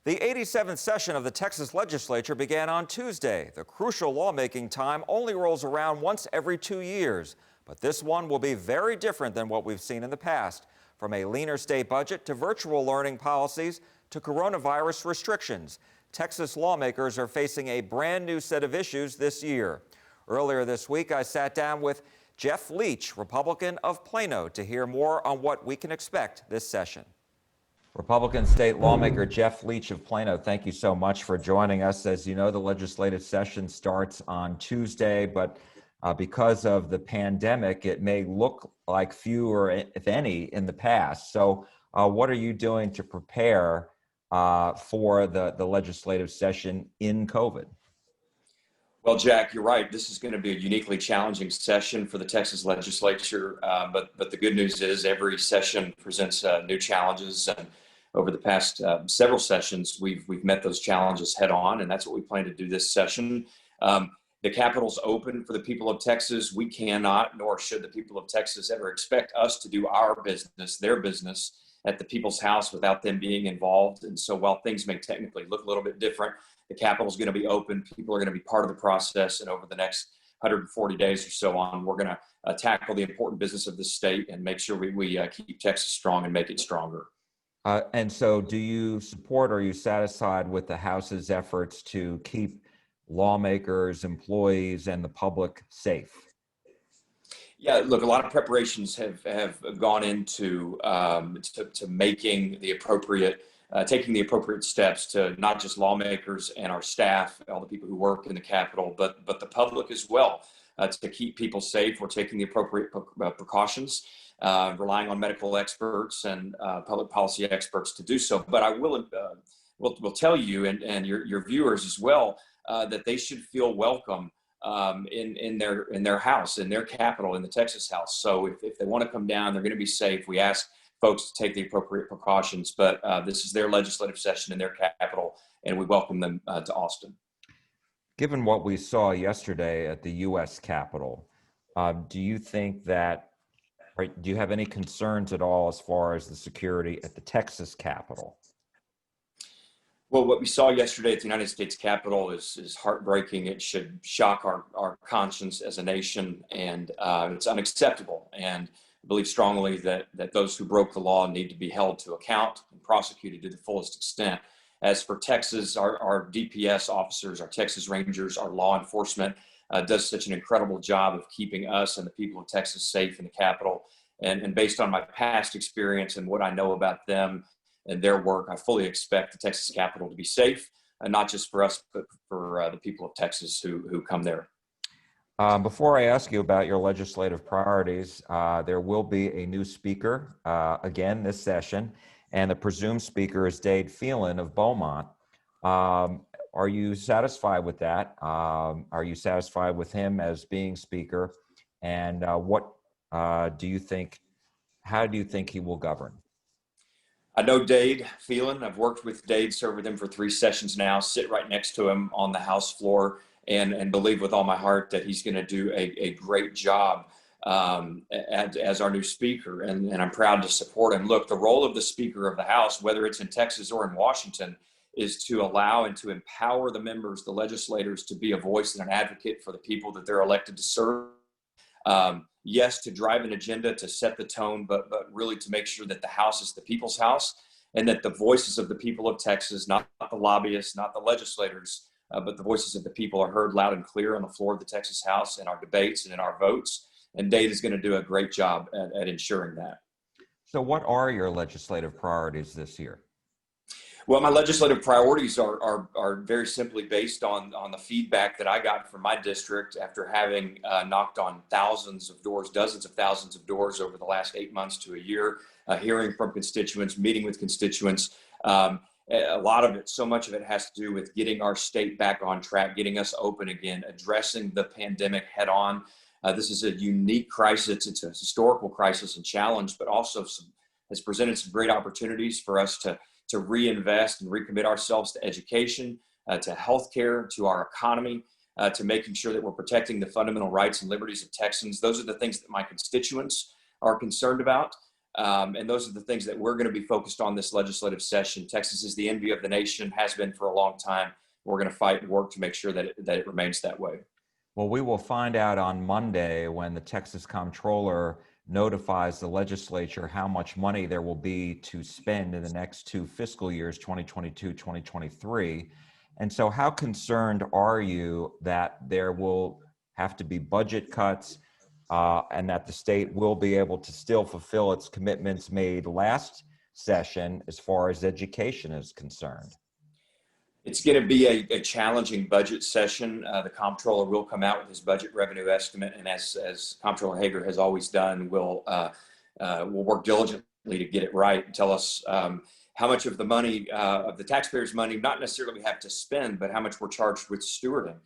The 87th session of the Texas Legislature began on Tuesday. The crucial lawmaking time only rolls around once every 2 years, but this one will be very different than what we've seen in the past. From a leaner state budget to virtual learning policies to coronavirus restrictions, Texas lawmakers are facing a brand new set of issues this year. Earlier this week, I sat down with Jeff Leach, Republican of Plano, to hear more on what we can expect this session. Republican state lawmaker Jeff Leach of Plano, thank you so much for joining us. As you know, the legislative session starts on Tuesday, but because of the pandemic, it may look like fewer, if any, in the past. So what are you doing to prepare for the legislative session in COVID? Well, Jack, you're right. This is going to be a uniquely challenging session for the Texas Legislature, but the good news is every session presents new challenges, and over the past several sessions, we've met those challenges head on, and that's what we plan to do this session. The Capitol's open for the people of Texas. We cannot, nor should the people of Texas ever expect us to do our business, their business, at the People's House without them being involved. And so while things may technically look a little bit different, the Capitol's going to be open. People are going to be part of the process. And over the next 140 days or so on, we're going to tackle the important business of this state and make sure we keep Texas strong and make it stronger. And so do you support, or are you satisfied with the House's efforts to keep lawmakers, employees, and the public safe? Yeah, look, a lot of preparations have gone into to making the appropriate, taking the appropriate steps to not just lawmakers and our staff, all the people who work in the Capitol, but the public as well, to keep people safe. We're taking the appropriate precautions, relying on medical experts and public policy experts to do so. But I will tell you and your viewers as well that they should feel welcome in their house, in their Capitol, in the Texas House. So if they want to come down, they're going to be safe. We ask folks to take the appropriate precautions, but this is their legislative session in their Capitol, and we welcome them to Austin. Given what we saw yesterday at the U.S. Capitol, do you think that, or do you have any concerns at all as far as the security at the Texas Capitol? Well, what we saw yesterday at the United States Capitol is heartbreaking. It should shock our conscience as a nation, and it's unacceptable. And I believe strongly that those who broke the law need to be held to account and prosecuted to the fullest extent. As for Texas, our DPS officers, our Texas Rangers, our law enforcement does such an incredible job of keeping us and the people of Texas safe in the Capitol. And based on my past experience and what I know about them and their work, I fully expect the Texas Capitol to be safe, and not just for us, but for the people of Texas who come there. Before I ask you about your legislative priorities, there will be a new speaker again this session, and the presumed speaker is Dade Phelan of Beaumont. Are you satisfied with that? Are you satisfied with him as being speaker? And how do you think he will govern? I know Dade Phelan. I've worked with Dade, served with him for 3 sessions now, sit right next to him on the House floor, and believe with all my heart that he's going to do a great job as our new speaker. And I'm proud to support him. Look, the role of the Speaker of the House, whether it's in Texas or in Washington, is to allow and to empower the members, the legislators, to be a voice and an advocate for the people that they're elected to serve. Yes, to drive an agenda, to set the tone, but really to make sure that the House is the people's house, and that the voices of the people of Texas, not the lobbyists, not the legislators, but the voices of the people are heard loud and clear on the floor of the Texas House in our debates and in our votes. And Dade is going to do a great job at ensuring that. So what are your legislative priorities this year? Well, my legislative priorities are very simply based on the feedback that I got from my district after having knocked on thousands of doors, dozens of thousands of doors over the last 8 months to a year, hearing from constituents, meeting with constituents. A lot of it, so much of it has to do with getting our state back on track, getting us open again, addressing the pandemic head on. This is a unique crisis. It's a historical crisis and challenge, but also has presented some great opportunities for us to reinvest and recommit ourselves to education, to healthcare, to our economy, to making sure that we're protecting the fundamental rights and liberties of Texans. Those are the things that my constituents are concerned about. And those are the things that we're going to be focused on this legislative session. Texas is the envy of the nation, has been for a long time. We're going to fight and work to make sure that it remains that way. Well, we will find out on Monday when the Texas Comptroller notifies the legislature how much money there will be to spend in the next two fiscal years, 2022, 2023. And so how concerned are you that there will have to be budget cuts and that the state will be able to still fulfill its commitments made last session as far as education is concerned? It's going to be a challenging budget session. The comptroller will come out with his budget revenue estimate, and as Comptroller Hager has always done, we'll work diligently to get it right and tell us how much of the money, of the taxpayers' money, not necessarily we have to spend, but how much we're charged with stewarding.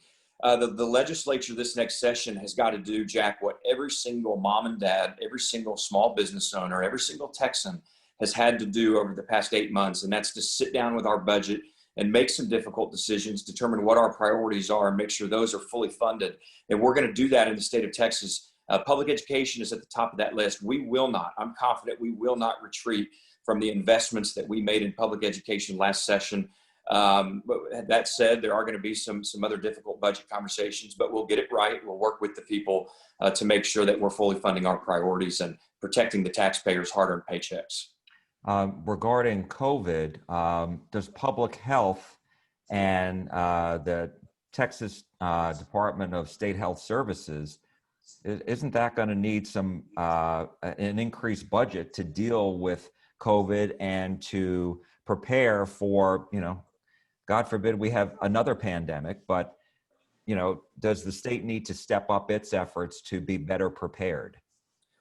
The legislature this next session has got to do, Jack, what every single mom and dad, every single small business owner, every single Texan has had to do over the past 8 months, and that's to sit down with our budget and make some difficult decisions, determine what our priorities are, and make sure those are fully funded. And we're going to do that in the state of Texas. Public education is at the top of that list. We will not, I'm confident we will not retreat from the investments that we made in public education last session. But that said, there are going to be some other difficult budget conversations, but we'll get it right. We'll work with the people to make sure that we're fully funding our priorities and protecting the taxpayers' hard-earned paychecks. Regarding COVID, does public health and the Texas Department of State Health Services, isn't that going to need an increased budget to deal with COVID and to prepare for, God forbid we have another pandemic, but, does the state need to step up its efforts to be better prepared?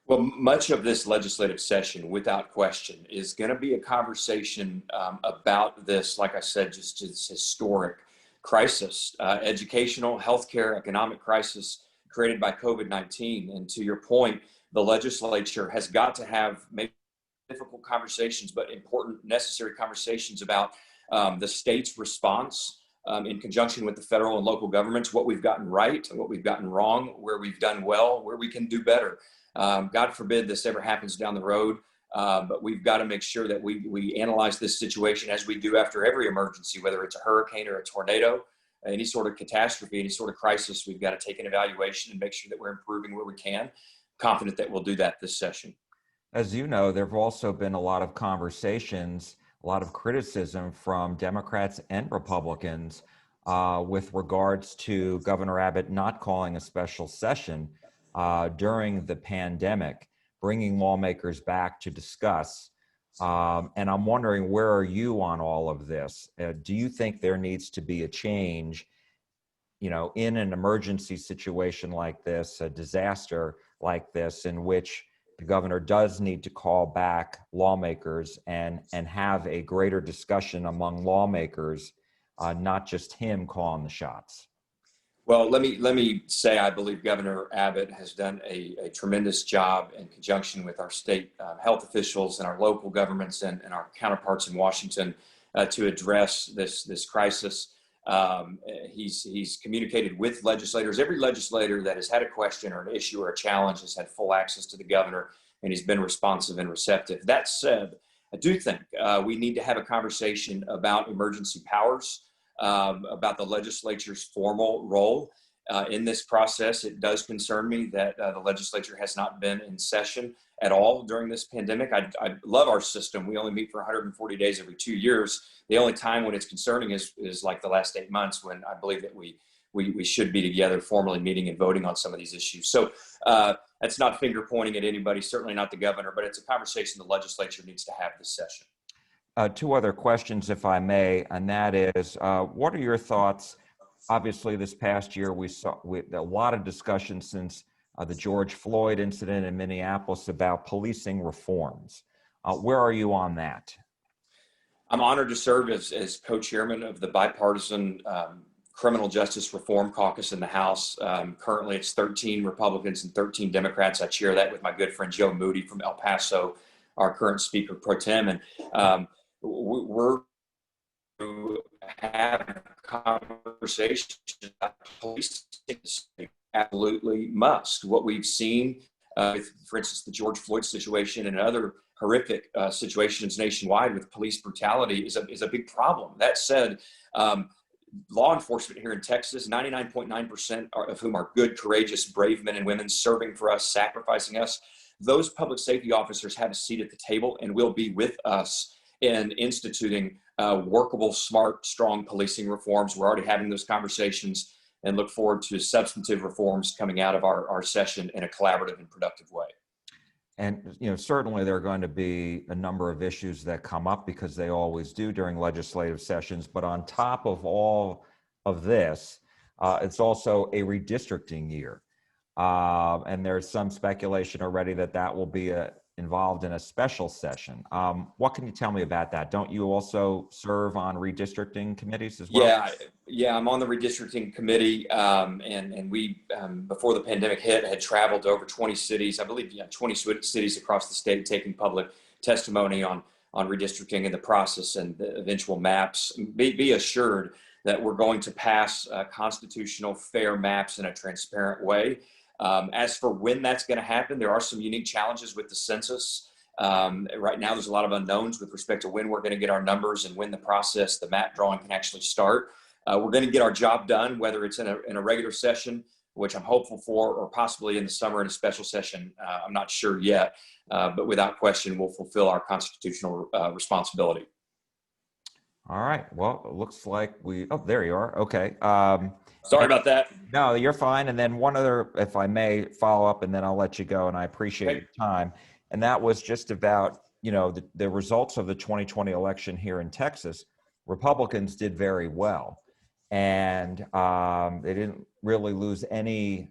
Well, much of this legislative session, without question, is going to be a conversation about this, like I said, just this historic crisis, educational, healthcare, economic crisis created by COVID-19. And to your point, the legislature has got to have maybe difficult conversations, but important, necessary conversations about the state's response in conjunction with the federal and local governments, what we've gotten right and what we've gotten wrong, where we've done well, where we can do better. God forbid this ever happens down the road, but we've got to make sure that we analyze this situation as we do after every emergency, whether it's a hurricane or a tornado, any sort of catastrophe, any sort of crisis. We've got to take an evaluation and make sure that we're improving where we can. Confident that we'll do that this session. As you know, there have also been a lot of conversations, a lot of criticism from Democrats and Republicans with regards to Governor Abbott not calling a special session during the pandemic, bringing lawmakers back to discuss. And I'm wondering, where are you on all of this? Do you think there needs to be a change, in an emergency situation like this, a disaster like this, in which the governor does need to call back lawmakers and have a greater discussion among lawmakers, not just him calling the shots? Well, let me say I believe Governor Abbott has done a tremendous job in conjunction with our state health officials and our local governments and our counterparts in Washington to address this crisis. He's communicated with legislators. Every legislator that has had a question or an issue or a challenge has had full access to the governor, and he's been responsive and receptive. That said, I do think we need to have a conversation about emergency powers. About the legislature's formal role in this process. It does concern me that the legislature has not been in session at all during this pandemic. I love our system. We only meet for 140 days every 2 years. The only time when it's concerning is like the last 8 months, when I believe that we should be together formally meeting and voting on some of these issues. So that's not finger pointing at anybody, certainly not the governor, but it's a conversation the legislature needs to have this session. Two other questions, if I may, and that is, what are your thoughts? Obviously, this past year, we saw a lot of discussion since the George Floyd incident in Minneapolis about policing reforms. Where are you on that? I'm honored to serve as co-chairman of the bipartisan Criminal Justice Reform Caucus in the House. Currently, it's 13 Republicans and 13 Democrats. I chair that with my good friend Joe Moody from El Paso, our current Speaker pro tem, and we're to have conversations about policing. Absolutely must. What we've seen with, for instance, the George Floyd situation and other horrific situations nationwide with police brutality is a big problem. That said, law enforcement here in Texas, 99.9% of whom are good, courageous, brave men and women serving for us, sacrificing us. Those public safety officers have a seat at the table and will be with us in instituting workable, smart, strong policing reforms. We're already having those conversations and look forward to substantive reforms coming out of our session in a collaborative and productive way. And certainly there are going to be a number of issues that come up, because they always do during legislative sessions. But on top of all of this, it's also a redistricting year. And there's some speculation already that will be involved in a special session. What can you tell me about that? Don't you also serve on redistricting committees as well? Yeah, I'm on the redistricting committee, and we, before the pandemic hit, had traveled to over 20 cities, I believe, 20 cities across the state, taking public testimony on redistricting and the process and the eventual maps. Be assured that we're going to pass constitutional, fair maps in a transparent way. As for when that's going to happen, there are some unique challenges with the census. Right now, there's a lot of unknowns with respect to when we're going to get our numbers and when the process, the map drawing, can actually start. We're going to get our job done, whether it's in a regular session, which I'm hopeful for, or possibly in the summer in a special session. I'm not sure yet, but without question, we'll fulfill our constitutional responsibility. All right. Well, it looks like there you are. Okay. Sorry about that. No, you're fine. And then one other, if I may follow up, and then I'll let you go, and I appreciate your time. And that was just about, the results of the 2020 election here in Texas. Republicans did very well, and they didn't really lose any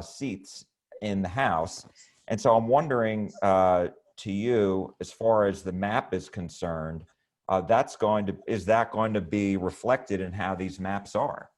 seats in the House. And so I'm wondering to you, as far as the map is concerned, is that going to be reflected in how these maps are?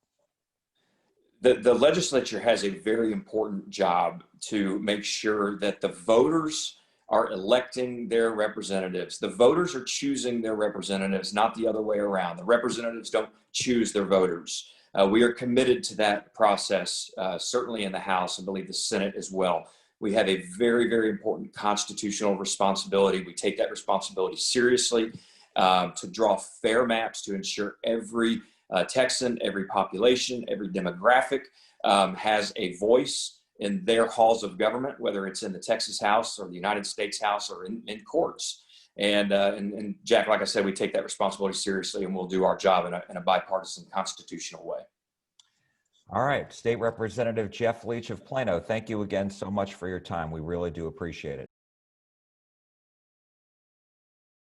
The legislature has a very important job to make sure that the voters are electing their representatives. The voters are choosing their representatives, not the other way around. The representatives don't choose their voters. We are committed to that process, certainly in the House, and believe the Senate as well. We have a very, very important constitutional responsibility. We take that responsibility seriously to draw fair maps to ensure every Texan, every population, every demographic has a voice in their halls of government, whether it's in the Texas House or the United States House or in courts. And Jack, like I said, we take that responsibility seriously, and we'll do our job in a bipartisan constitutional way. All right. State Representative Jeff Leach of Plano, thank you again so much for your time. We really do appreciate it.